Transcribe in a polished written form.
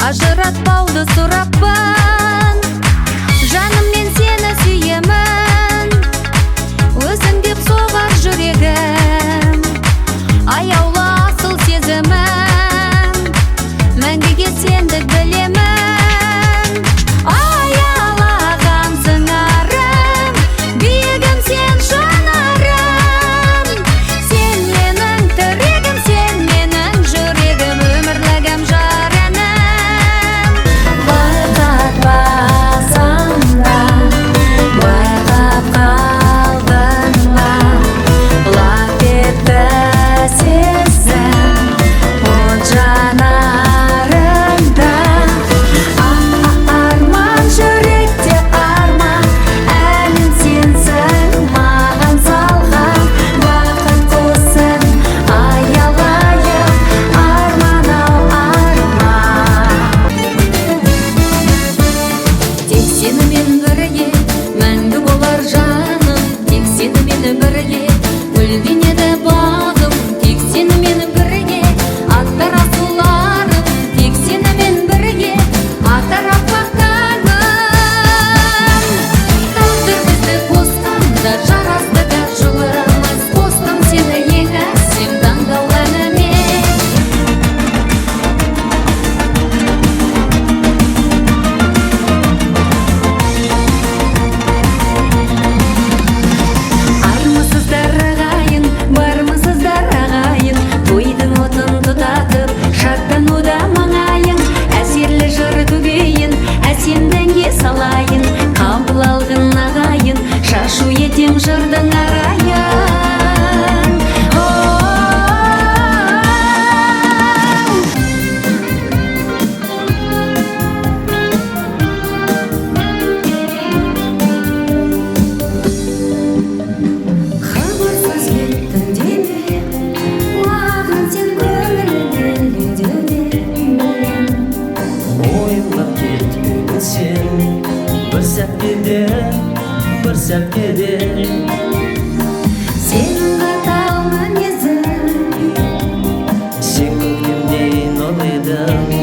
ажыратпауды сұраппын. Жаным, мен сені сүйемін, өзің деп соғар жүрегім. Аяулы асыл сезімім, мәңгіге сендік білемін. Аялаған сыңарым, биігім сен жанарым. Сен менің тірегім, сен менің жүрегім, өмірлігім, жараным. Байқатпасам да, байқап қалдың ба, лап етті сезім от жанарымда. Арман, жүректе арман, әлем сенсің маған салған. Бақыт құсын аялайық, арман-ау арман. Тек сенімен бірге мәңгі болар жаным, тек сенімен бірге гүлденеді бағым. Тек сенімен бірге аттар асуларым, тек сенімен бірге атар аппақ таңым. Тағдыр бізді қосқанда жарасты да жолымыз, қостым сені ең әсем таңдаулы әніме. Армысыздар ағайын, бармысыздар ағайын, тойдың отын тұтатып шаттануда маңайын. Әсерлі жыр төгейін, әсем дәнге салайын, қабыл алғын ағайын, шашу етем жырдың арайын. Хабарсыз кеттің деме, маған сен көңілді деуде білем. Ойлап кеткенін сен бір сәтте де Сенің қатал мінезің, сен көктемдей нұр едің.